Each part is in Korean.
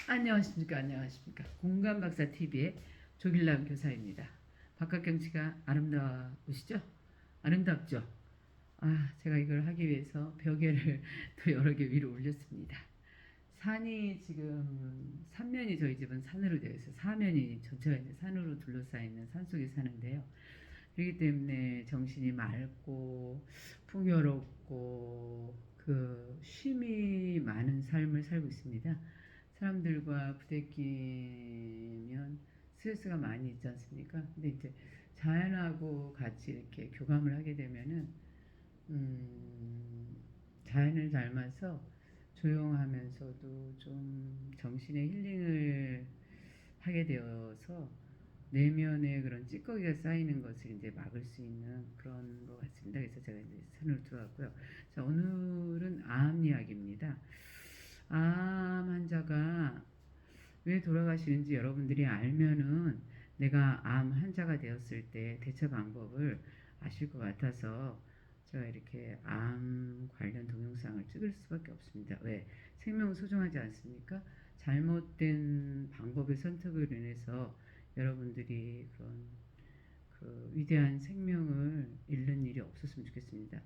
안녕하십니까, 안녕하십니까. 공감박사 TV의 조길남 교사입니다. 바깥 경치가 아름다우시죠? 아름답죠? 제가 이걸 하기 위해서 벽에를 또 여러 개 위로 올렸습니다. 산이 지금 삼면이 저희 집은 산으로 되어 있어요. 사면이 전체가 이제 산으로 둘러싸여 있는 산 속에 사는데요. 그렇기 때문에 정신이 맑고 풍요롭고 그 쉼이 많은 삶을 살고 있습니다. 사람들과 부대끼면 스트레스가 많이 있지 않습니까? 근데 이제 자연하고 같이 이렇게 교감을 하게 되면은 자연을 닮아서 조용하면서도 좀 정신의 힐링을 하게 되어서 내면에 그런 찌꺼기가 쌓이는 것을 이제 막을 수 있는 그런 것 같습니다. 그래서 제가 이제 산으로 들어왔고요. 자, 오늘은 암 이야기입니다. 암 환자가 왜 돌아가시는지 여러분들이 알면은 내가 암 환자가 되었을 때 대처 방법을 아실 것 같아서 제가 이렇게 암 관련 동영상을 찍을 수밖에 없습니다. 왜? 생명은 소중하지 않습니까? 잘못된 방법의 선택으로 인해서 여러분들이 그런 그 위대한 생명을 잃는 일이 없었으면 좋겠습니다.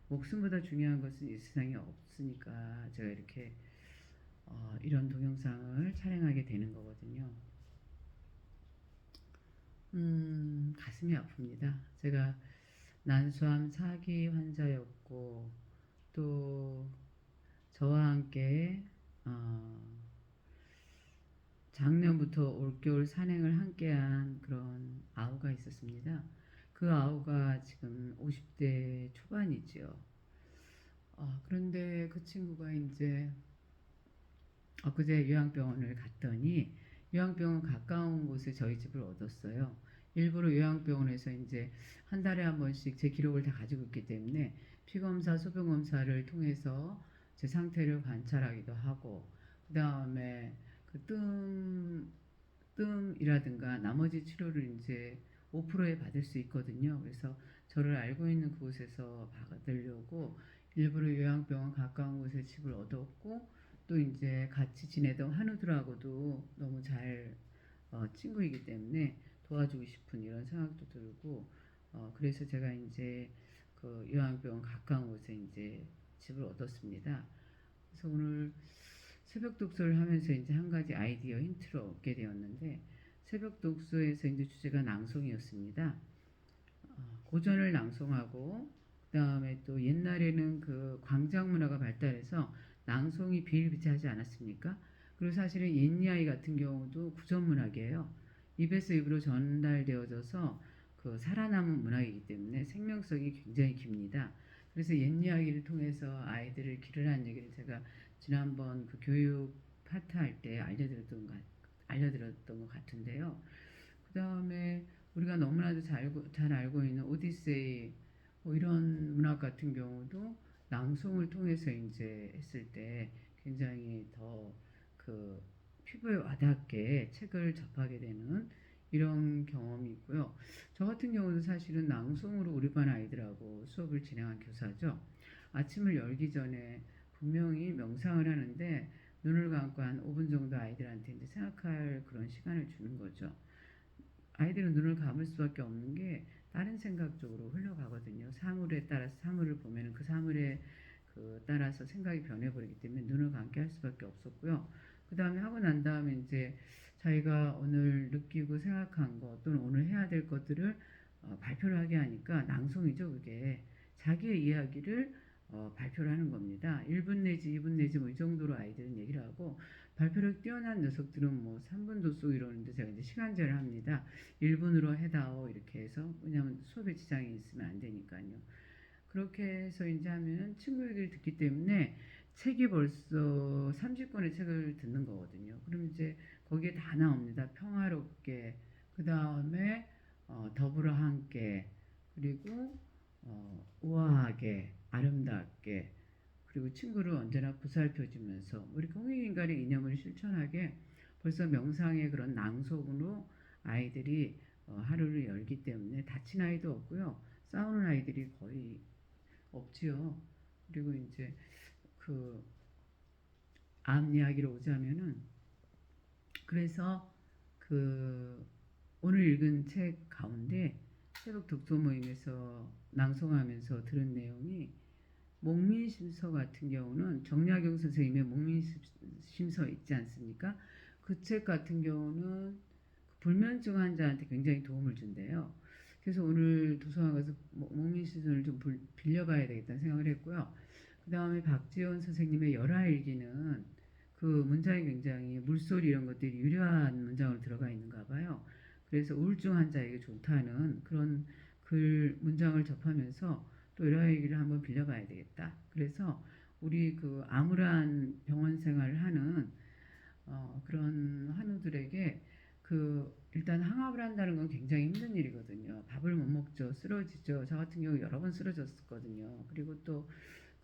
목숨보다 중요한 것은 이 세상에 없으니까 제가 이렇게 이런 동영상을 촬영하게 되는 거거든요. 가슴이 아픕니다. 제가 난소암 4기 환자였고 또 저와 함께 작년부터 올겨울 산행을 함께한 그런 아우가 있었습니다. 그 아우가 지금 50대 초반이지요. 그런데 그 친구가 이제 엊그제 요양병원을 갔더니 요양병원 가까운 곳에 저희 집을 얻었어요. 일부러 요양병원에서 이제 한 달에 한 번씩 제 기록을 다 가지고 있기 때문에 피검사, 소변검사를 통해서 제 상태를 관찰하기도 하고, 그 다음에 그 뜸이라든가 나머지 치료를 이제 5%에 받을 수 있거든요. 그래서 저를 알고 있는 그곳에서 받으려고 일부러 요양병원 가까운 곳에 집을 얻었고, 또 이제 같이 지내던 한우들하고도 너무 잘 친구이기 때문에 도와주고 싶은 이런 생각도 들고, 그래서 제가 이제 그 요양병원 가까운 곳에 이제 집을 얻었습니다. 그래서 오늘 새벽 독서를 하면서 이제 한 가지 아이디어 힌트를 얻게 되었는데, 새벽 독서에서 이제 주제가 낭송이었습니다. 고전을 낭송하고, 그 다음에 또 옛날에는 그 광장 문화가 발달해서 낭송이 비일비재하지 않았습니까? 그리고 사실은 옛 이야기 같은 경우도 구전 문학이에요. 입에서 입으로 전달되어져서 그 살아남은 문학이기 때문에 생명성이 굉장히 깁니다. 그래서 옛 이야기를 통해서 아이들을 기르라는 얘기를 제가 지난번 그 교육 파트 할 때 알려드렸던 것 같은데요. 그 다음에 우리가 너무나도 잘 알고 있는 오디세이 뭐 이런 문학 같은 경우도 낭송을 통해서 이제 했을 때 굉장히 더 그 피부에 와닿게 책을 접하게 되는 이런 경험이 있고요. 저 같은 경우도 사실은 낭송으로 우리 반 아이들하고 수업을 진행한 교사죠. 아침을 열기 전에 분명히 명상을 하는데 눈을 감고 한 5분 정도 아이들한테 이제 생각할 그런 시간을 주는 거죠. 아이들은 눈을 감을 수밖에 없는 게 다른 생각 쪽으로 흘러가거든요. 사물에 따라서 사물을 보면은 그 사물에 그 따라서 생각이 변해버리기 때문에 눈을 감게 할 수밖에 없었고요. 그 다음에 하고 난 다음에 이제 자기가 오늘 느끼고 생각한 것 또는 오늘 해야 될 것들을 발표를 하게 하니까 낭송이죠, 그게. 자기의 이야기를 발표를 하는 겁니다. 1분 내지 2분 내지 뭐 이 정도로 아이들은 얘기를 하고, 발표력 뛰어난 녀석들은 뭐 3분도 쏘고 이러는데 제가 이제 시간 제한을 합니다. 1분으로 해다오 이렇게 해서, 왜냐하면 수업에 지장이 있으면 안 되니까요. 그렇게 해서 이제 하면 친구 얘기를 듣기 때문에 책이 벌써 30권의 책을 듣는 거거든요. 그럼 이제 거기에 다 나옵니다. 평화롭게, 그 다음에 더불어 함께, 그리고 우아하게, 아름답게, 그리고 친구를 언제나 보살펴주면서 뭐 이렇게 홍익인간의 이념을 실천하게 벌써 명상의 그런 낭속으로 아이들이 하루를 열기 때문에 다친 아이도 없고요. 싸우는 아이들이 거의 없지요. 그리고 이제 그 암 이야기로 오자면은 그래서 그 오늘 읽은 책 가운데 새벽 독서 모임에서 낭송하면서 들은 내용이 목민심서 같은 경우는 정약용 선생님의 목민심서 있지 않습니까? 그 책 같은 경우는 불면증 환자한테 굉장히 도움을 준대요. 그래서 오늘 도서관 가서 목민심서를 좀 빌려봐야 되겠다는 생각을 했고요. 그 다음에 박지원 선생님의 열하일기는 그 문장이 굉장히 물소리 이런 것들이 유려한 문장으로 들어가 있는가 봐요. 그래서 우울증 환자에게 좋다는 그런 글 문장을 접하면서 또 열하일기를 한번 빌려봐야 되겠다. 그래서 우리 그 암울한 병원 생활을 하는 그런 환우들에게 그 일단 항암을 한다는 건 굉장히 힘든 일이거든요. 밥을 못 먹죠. 쓰러지죠. 저 같은 경우 여러 번 쓰러졌었거든요. 그리고 또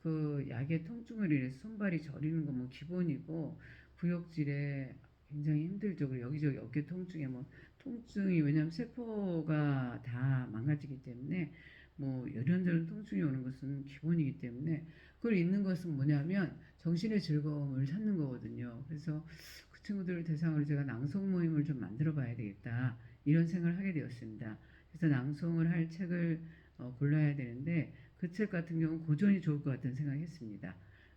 그 약의 통증을 인해서 손발이 저리는 건 뭐 기본이고 구역질에 굉장히 힘들죠. 그리고 여기저기 어깨 통증에 뭐 통증이 왜냐하면 세포가 다 망가지기 때문에 뭐 이런저런 통증이 오는 것은 기본이기 때문에 그걸 잊는 것은 뭐냐면 정신의 즐거움을 찾는 거거든요. 그래서 그 친구들을 대상으로 제가 낭송 모임을 좀 만들어 봐야 되겠다 이런 생각을 하게 되었습니다. 그래서 낭송을 할 책을 골라야 되는데 그 책 같은 경우는 고전이 좋을 것 같다는 생각을 했습니다.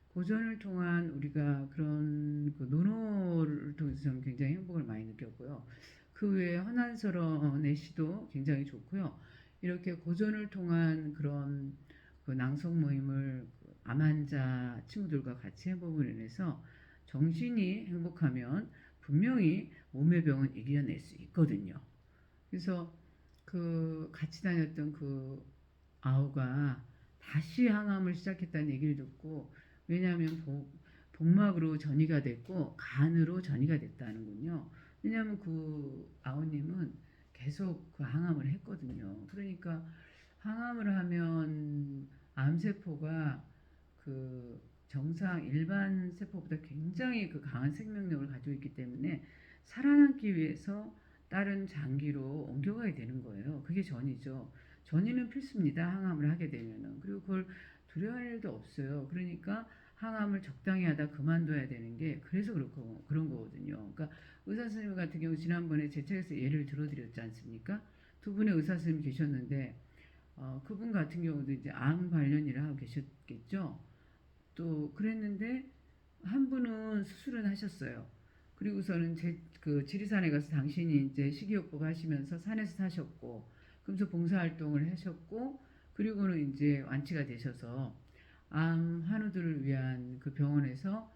고전을 통한 우리가 그런 그 논어를 통해서 저는 굉장히 행복을 많이 느꼈고요. 그 외에 허난서런의 시도 굉장히 좋고요. 이렇게 고전을 통한 그런 그 낭송 모임을 암 환자 친구들과 같이 해보고 인해서 정신이 행복하면 분명히 몸의 병은 이겨낼 수 있거든요. 그래서 그 같이 다녔던 그 아우가 다시 항암을 시작했다는 얘기를 듣고 왜냐하면 복막으로 전이가 됐고 간으로 전이가 됐다는군요. 왜냐하면 그 아우님은 계속 그 항암을 했거든요. 그러니까 항암을 하면 암세포가 그 정상 일반 세포보다 굉장히 그 강한 생명력을 가지고 있기 때문에 살아남기 위해서 다른 장기로 옮겨가야 되는 거예요. 그게 전이죠. 전이는 필수입니다. 항암을 하게 되면은. 그리고 그걸 두려워할 일도 없어요. 그러니까 항암을 적당히 하다 그만둬야 되는 게 그래서 그렇고 그런 거거든요. 그러니까 의사 선생님 같은 경우 지난번에 제 책에서 예를 들어드렸지 않습니까? 두 분의 의사 선생님 계셨는데 그분 같은 경우도 이제 암 관련 일을 하고 계셨겠죠. 또 그랬는데 한 분은 수술은 하셨어요. 그리고서는 그 지리산에 가서 당신이 이제 식이요법 하시면서 산에서 사셨고, 그러면서 봉사활동을 하셨고, 그리고는 이제 완치가 되셔서 암 환우들을 위한 그 병원에서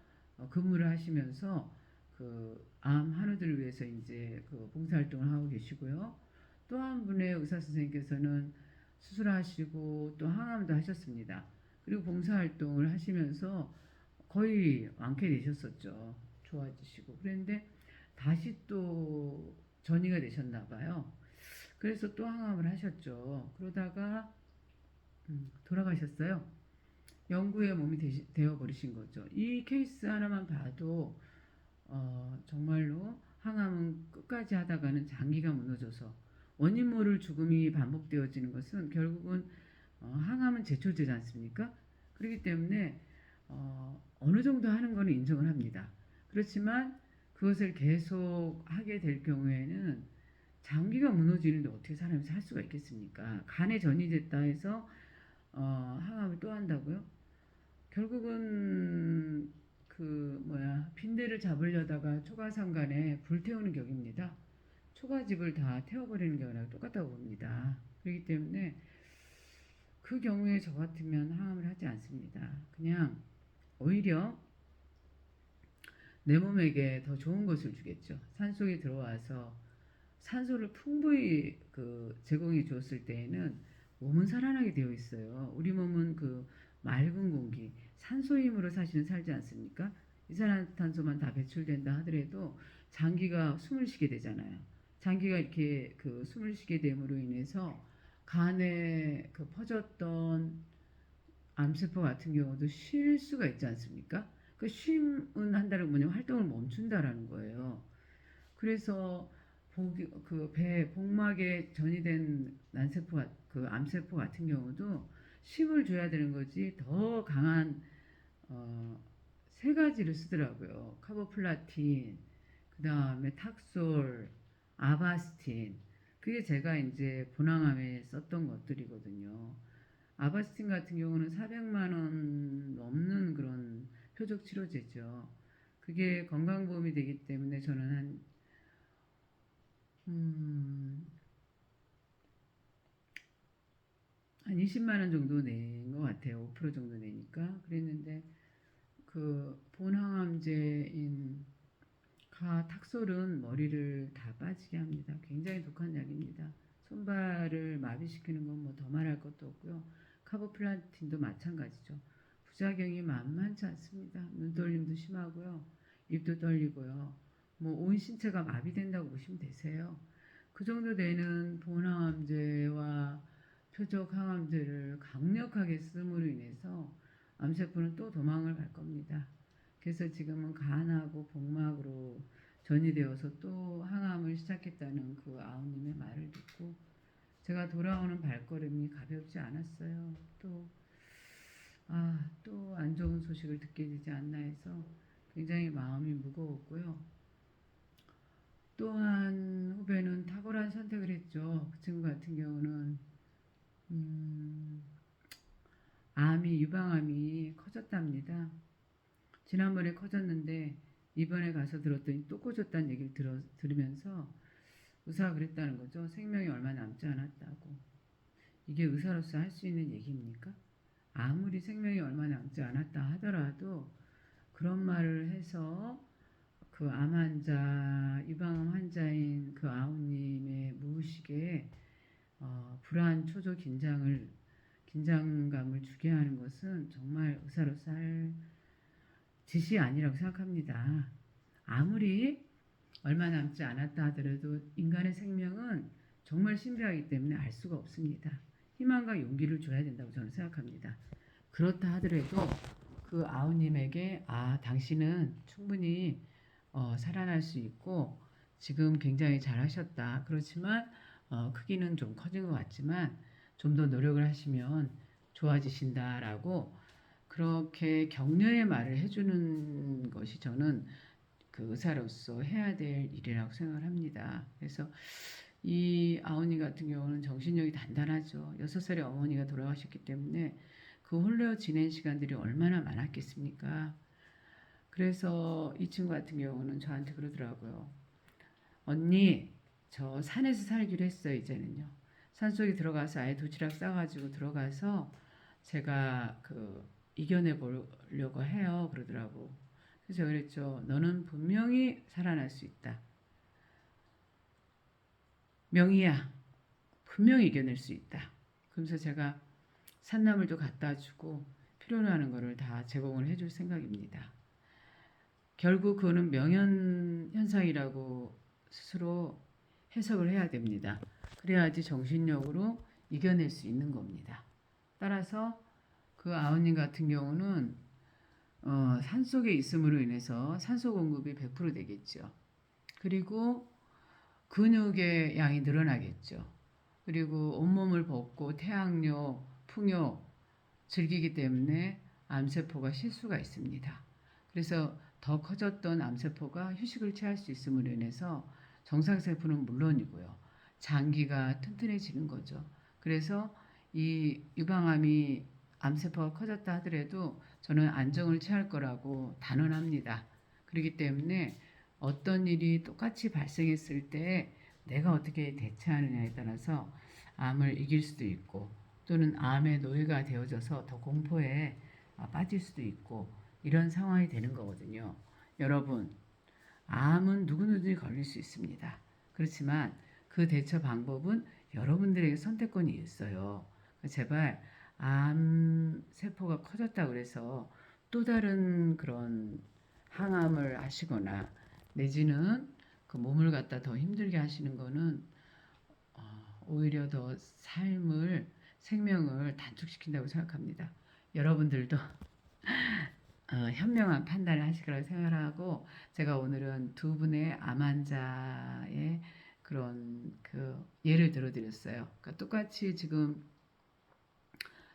근무를 하시면서 그 암 환우들을 위해서 이제 그 봉사활동을 하고 계시고요. 또 한 분의 의사 선생님께서는 수술하시고 또 항암도 하셨습니다. 그리고 봉사활동을 하시면서 거의 완쾌되셨었죠. 좋아지시고. 그런데 다시 또 전이가 되셨나 봐요. 그래서 또 항암을 하셨죠. 그러다가 돌아가셨어요. 영구의 몸이 되어버리신 거죠. 이 케이스 하나만 봐도 정말로 항암은 끝까지 하다가는 장기가 무너져서 원인 모를 죽음이 반복되어지는 것은 결국은 항암은 제초제지 않습니까? 그렇기 때문에 어느 정도 하는 거는 인정을 합니다. 그렇지만 그것을 계속 하게 될 경우에는 장기가 무너지는데 어떻게 사람이 살 수가 있겠습니까? 간에 전이됐다 해서 항암을 또 한다고요? 결국은 그 빈대를 잡으려다가 초가상간에 불태우는 격입니다. 초가집을 다 태워버리는 경우랑 똑같다고 봅니다. 그렇기 때문에 그 경우에 저 같으면 항암을 하지 않습니다. 그냥 오히려 내 몸에게 더 좋은 것을 주겠죠. 산속에 들어와서 산소를 풍부히 그 제공해 주었을 때에는 몸은 살아나게 되어 있어요. 우리 몸은 그 맑은 공기, 산소 힘으로 사실은 살지 않습니까? 이산화탄소만 다 배출된다 하더라도 장기가 숨을 쉬게 되잖아요. 장기가 이렇게 그 숨을 쉬게 됨으로 인해서 간에 그 퍼졌던 암세포 같은 경우도 쉴 수가 있지 않습니까? 그 쉼은 한다는 건 뭐냐면 활동을 멈춘다라는 거예요. 그래서 그 배 복막에 전이된 난세포 그 암세포 같은 경우도 쉼을 줘야 되는 거지 더 강한 세 가지를 쓰더라고요. 카보플라틴 그 다음에 탁솔, 아바스틴. 그게 제가 이제 본항암에 썼던 것들이거든요. 아바스틴 같은 경우는 400만 원 넘는 그런 표적 치료제죠. 그게 건강보험이 되기 때문에 저는 음, 한 20만 원 정도 낸 것 같아요. 5% 정도 내니까. 그랬는데 그 본항암제인 탁솔은 머리를 다 빠지게 합니다. 굉장히 독한 약입니다. 손발을 마비시키는 건 뭐 더 말할 것도 없고요. 카보플라틴도 마찬가지죠. 부작용이 만만치 않습니다. 눈떨림도 심하고요. 입도 떨리고요. 뭐 온 신체가 마비된다고 보시면 되세요. 그 정도 되는 본항암제와 표적 항암제를 강력하게 쓰므로 인해서 암세포는 또 도망을 갈 겁니다. 그래서 지금은 간하고 복막으로 전이되어서 또 항암을 시작했다는 그 아우님의 말을 듣고 제가 돌아오는 발걸음이 가볍지 않았어요. 또 안 좋은 소식을 듣게 되지 않나 해서 굉장히 마음이 무거웠고요. 또한 후배는 탁월한 선택을 했죠. 그 친구 같은 경우는 유방암이 커졌답니다. 지난번에 커졌는데 이번에 가서 들었더니 또 커졌다는 얘기를 들으면서 의사가 그랬다는 거죠. 생명이 얼마 남지 않았다고. 이게 의사로서 할 수 있는 얘기입니까? 아무리 생명이 얼마 남지 않았다 하더라도 그런 말을 해서 그 암 환자, 유방암 환자인 그 아우님의 무의식에 불안, 초조, 긴장감을 주게 하는 것은 정말 의사로서 할 짓이 아니라고 생각합니다. 아무리 얼마 남지 않았다 하더라도 인간의 생명은 정말 신비하기 때문에 알 수가 없습니다. 희망과 용기를 줘야 된다고 저는 생각합니다. 그렇다 하더라도 그 아우님에게 당신은 충분히 살아날 수 있고 지금 굉장히 잘하셨다. 그렇지만 크기는 좀 커진 것 같지만 좀 더 노력을 하시면 좋아지신다라고 그렇게 격려의 말을 해주는 것이 저는 그 의사로서 해야 될 일이라고 생각을 합니다. 그래서 이 아버님 같은 경우는 정신력이 단단하죠. 6살의 어머니가 돌아가셨기 때문에 그 홀로 지낸 시간들이 얼마나 많았겠습니까? 그래서 이 친구 같은 경우는 저한테 그러더라고요. 언니, 저 산에서 살기로 했어요, 이제는요. 산속에 들어가서 아예 도시락 싸가지고 들어가서 제가 이겨내 보려고 해요. 그러더라고. 그래서 그랬죠. 너는 분명히 살아날 수 있다. 명희야, 분명히 이겨낼 수 있다. 그러면서 제가 산나물도 갖다 주고 필요로 하는 거를 다 제공을 해줄 생각입니다. 결국 그거는 명현 현상이라고 스스로 해석을 해야 됩니다. 그래야지 정신력으로 이겨낼 수 있는 겁니다. 따라서 그 아우님 같은 경우는 산속에 있음으로 인해서 산소 공급이 100% 되겠죠. 그리고 근육의 양이 늘어나겠죠. 그리고 온몸을 벗고 태양요, 풍요 즐기기 때문에 암세포가 쉴 수가 있습니다. 그래서 더 커졌던 암세포가 휴식을 취할 수 있음으로 인해서 정상세포는 물론이고요. 장기가 튼튼해지는 거죠. 그래서 이 유방암이 암세포가 커졌다 하더라도 저는 안정을 취할 거라고 단언합니다. 그렇기 때문에 어떤 일이 똑같이 발생했을 때 내가 어떻게 대처하느냐에 따라서 암을 이길 수도 있고 또는 암의 노예가 되어져서 더 공포에 빠질 수도 있고 이런 상황이 되는 거거든요. 여러분, 암은 누구든지 걸릴 수 있습니다. 그렇지만 그 대처 방법은 여러분들에게 선택권이 있어요. 제발 암 세포가 커졌다 그래서 또 다른 그런 항암을 하시거나 내지는 그 몸을 갖다 더 힘들게 하시는 거는 오히려 더 생명을 단축시킨다고 생각합니다. 여러분들도 현명한 판단을 하실 거라고 생각하고 제가 오늘은 두 분의 암 환자의 그런 예를 들어드렸어요. 그러니까 똑같이 지금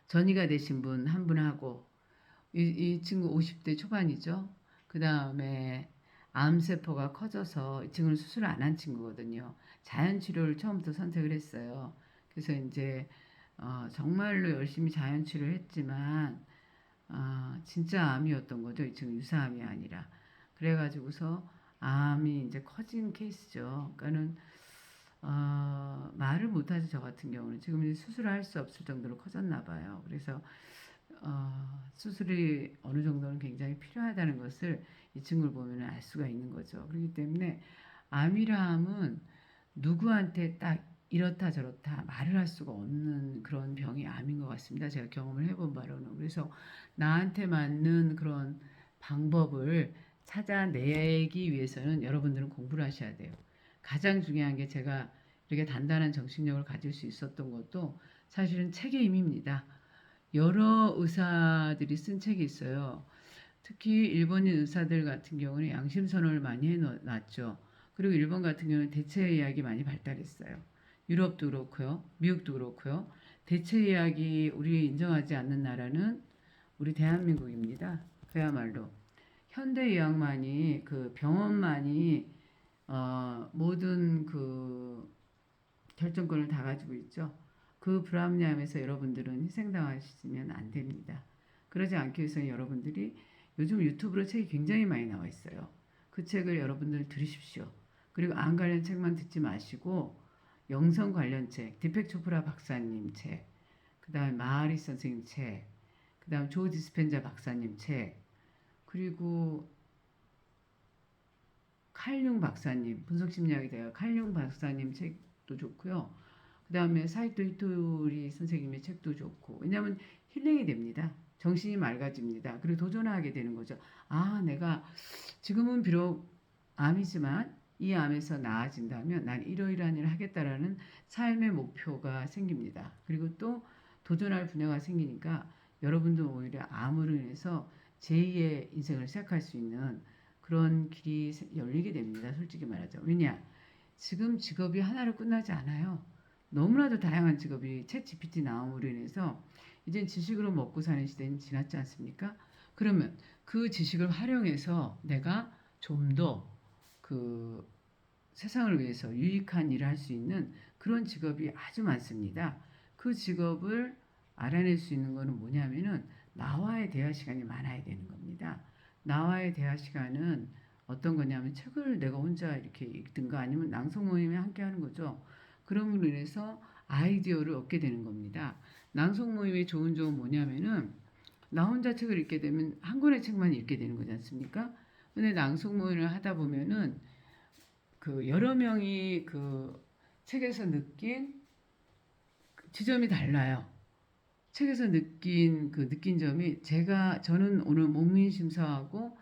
전이가 되신 분 한 분하고 이 친구 50대 초반이죠. 그 다음에 암세포가 커져서 이 친구는 수술을 안 한 친구거든요. 자연 치료를 처음부터 선택을 했어요. 그래서 이제 정말로 열심히 자연 치료를 했지만 진짜 암이었던 거죠. 이 친구 유사암이 아니라. 그래가지고서 암이 이제 커진 케이스죠. 그러니까는 말을 못하죠. 저 같은 경우는 지금 이제 수술을 할 수 없을 정도로 커졌나 봐요. 그래서 수술이 어느 정도는 굉장히 필요하다는 것을 이 친구를 보면 알 수가 있는 거죠. 그렇기 때문에 암이라함은 누구한테 딱 이렇다 저렇다 말을 할 수가 없는 그런 병이 암인 것 같습니다. 제가 경험을 해본 바로는. 그래서 나한테 맞는 그런 방법을 찾아내기 위해서는 여러분들은 공부를 하셔야 돼요. 가장 중요한 게 제가 이렇게 단단한 정신력을 가질 수 있었던 것도 사실은 책의 힘입니다. 여러 의사들이 쓴 책이 있어요. 특히 일본인 의사들 같은 경우는 양심선언을 많이 해놨죠. 그리고 일본 같은 경우는 대체의학이 많이 발달했어요. 유럽도 그렇고요. 미국도 그렇고요. 대체의학이 우리 인정하지 않는 나라는 우리 대한민국입니다. 그야말로 현대의학만이 그 병원만이 모든 그 결정권을 다 가지고 있죠. 그 불합리함에서 여러분들은 희생당하시면 안 됩니다. 그러지 않기 위해서는 여러분들이 요즘 유튜브로 책이 굉장히 많이 나와 있어요. 그 책을 여러분들 들으십시오. 그리고 암 관련 책만 듣지 마시고 영성 관련 책, 디펙 초프라 박사님 책, 그 다음에 마하리 선생님 책, 그 다음 조 디스펜자 박사님 책, 그리고 칼융 박사님, 분석심리학에 대한 칼융 박사님 책도 좋고요. 그 다음에 사이토 히토리 선생님의 책도 좋고. 왜냐하면 힐링이 됩니다. 정신이 맑아집니다. 그리고 도전하게 되는 거죠. 내가 지금은 비록 암이지만 이 암에서 나아진다면 난 이러이러한 일을 하겠다라는 삶의 목표가 생깁니다. 그리고 또 도전할 분야가 생기니까 여러분도 오히려 암으로 인해서 제2의 인생을 시작할 수 있는 그런 길이 열리게 됩니다. 솔직히 말하죠. 왜냐? 지금 직업이 하나로 끝나지 않아요. 너무나도 다양한 직업이 챗 GPT 나옴으로 인해서 이제 지식으로 먹고 사는 시대는 지났지 않습니까? 그러면 그 지식을 활용해서 내가 좀 더 그 세상을 위해서 유익한 일을 할 수 있는 그런 직업이 아주 많습니다. 그 직업을 알아낼 수 있는 것은 뭐냐면은 나와의 대화 시간이 많아야 되는 겁니다. 나와의 대화 시간은 어떤 거냐면 책을 내가 혼자 이렇게 읽든가 아니면 낭송 모임에 함께 하는 거죠. 그럼으로 인해서 아이디어를 얻게 되는 겁니다. 낭송 모임의 좋은 점은 뭐냐면은 나 혼자 책을 읽게 되면 한 권의 책만 읽게 되는 거지 않습니까? 근데 낭송 모임을 하다 보면은 그 여러 명이 그 책에서 느낀 지점이 달라요. 책에서 느낀 점이 저는 오늘 목민 심사하고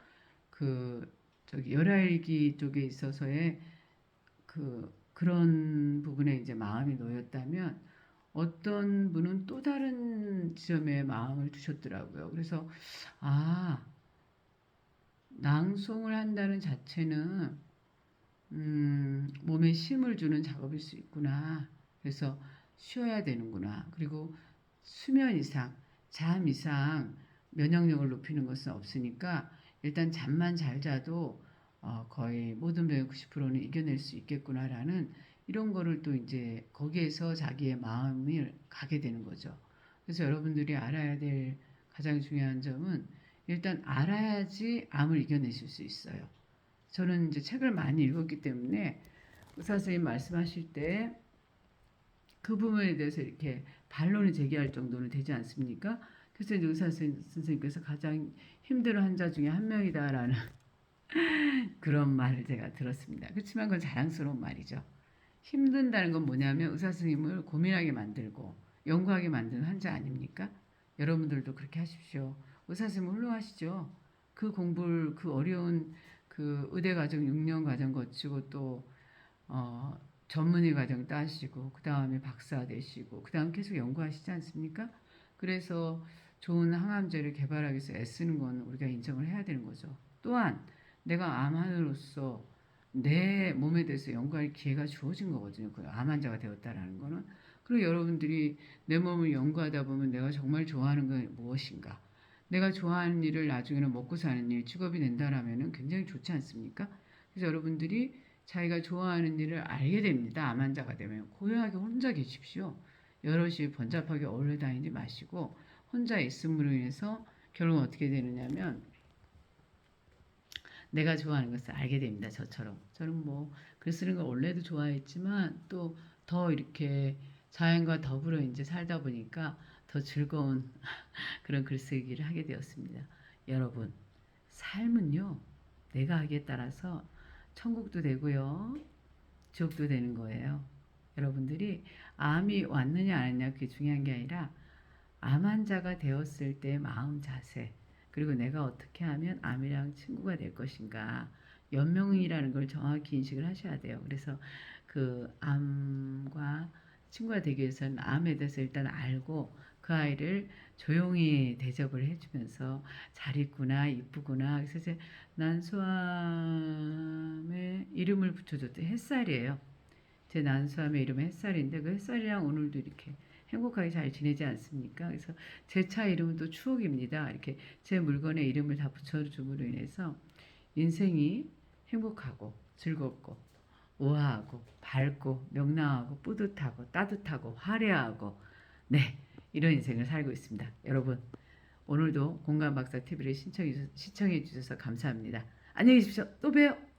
그 저기 열알기 쪽에 있어서의 그런 부분에 이제 마음이 놓였다면 어떤 분은 또 다른 지점에 마음을 두셨더라고요. 그래서 아 낭송을 한다는 자체는 몸에 쉼을 주는 작업일 수 있구나. 그래서 쉬어야 되는구나. 그리고 수면 이상, 잠 이상 면역력을 높이는 것은 없으니까 일단 잠만 잘 자도 거의 모든 병의 90%는 이겨낼 수 있겠구나라는 이런 거를 또 이제 거기에서 자기의 마음을 가게 되는 거죠. 그래서 여러분들이 알아야 될 가장 중요한 점은 일단 알아야지 암을 이겨내실 수 있어요. 저는 이제 책을 많이 읽었기 때문에 의사 선생님 말씀하실 때 그 부분에 대해서 이렇게 반론을 제기할 정도는 되지 않습니까? 그래서 이제 의사 선생님께서 가장 힘든 환자 중에 한 명이다라는 그런 말을 제가 들었습니다. 그렇지만 그건 자랑스러운 말이죠. 힘든다는 건 뭐냐면 의사 선생님을 고민하게 만들고 연구하게 만드는 환자 아닙니까? 여러분들도 그렇게 하십시오. 의사 선생님 훌륭하시죠? 그 공부를 그 어려운 그 의대 과정 6년 과정 거치고 또 전문의 과정 따시고 그 다음에 박사 되시고 그 다음 계속 연구하시지 않습니까? 그래서 좋은 항암제를 개발하기 위해서 애쓰는 건 우리가 인정을 해야 되는 거죠. 또한 내가 암환으로서 내 몸에 대해서 연구할 기회가 주어진 거거든요. 그 암 환자가 되었다라는 거는. 그리고 여러분들이 내 몸을 연구하다 보면 내가 정말 좋아하는 건 무엇인가? 내가 좋아하는 일을 나중에는 먹고 사는 일, 직업이 된다라면은 굉장히 좋지 않습니까? 그래서 여러분들이 자기가 좋아하는 일을 알게 됩니다. 암 환자가 되면 고요하게 혼자 계십시오. 여럿이 번잡하게 어울려 다니지 마시고 혼자 있음으로 인해서 결국 어떻게 되느냐면 내가 좋아하는 것을 알게 됩니다. 저처럼. 저는 뭐 글 쓰는 걸 원래도 좋아했지만 또 더 이렇게 자연과 더불어 이제 살다 보니까 더 즐거운 그런 글쓰기를 하게 되었습니다. 여러분, 삶은요, 내가 하기에 따라서 천국도 되고요, 지옥도 되는 거예요. 여러분들이 암이 왔느냐 안 왔느냐 그게 중요한 게 아니라 암 환자가 되었을 때의 마음 자세, 그리고 내가 어떻게 하면 암이랑 친구가 될 것인가, 연명이라는 걸 정확히 인식을 하셔야 돼요. 그래서 그 암과 친구가 되기 위해서는 암에 대해서 일단 알고 그 아이를 조용히 대접을 해주면서 잘 있구나, 이쁘구나. 그래서 이제 난소암에 이름을 붙여줬더니 햇살이에요. 제 난소암의 이름은 햇살인데 그 햇살이랑 오늘도 이렇게 행복하게 잘 지내지 않습니까? 그래서 제 차 이름은 또 추억입니다. 이렇게 제 물건에 이름을 다 붙여줌으로 인해서 인생이 행복하고 즐겁고 우아하고 밝고 명랑하고 뿌듯하고 따뜻하고 화려하고 네 이런 인생을 살고 있습니다. 여러분 오늘도 공감박사 TV를 시청해 주셔서 감사합니다. 안녕히 계십시오. 또 봬요.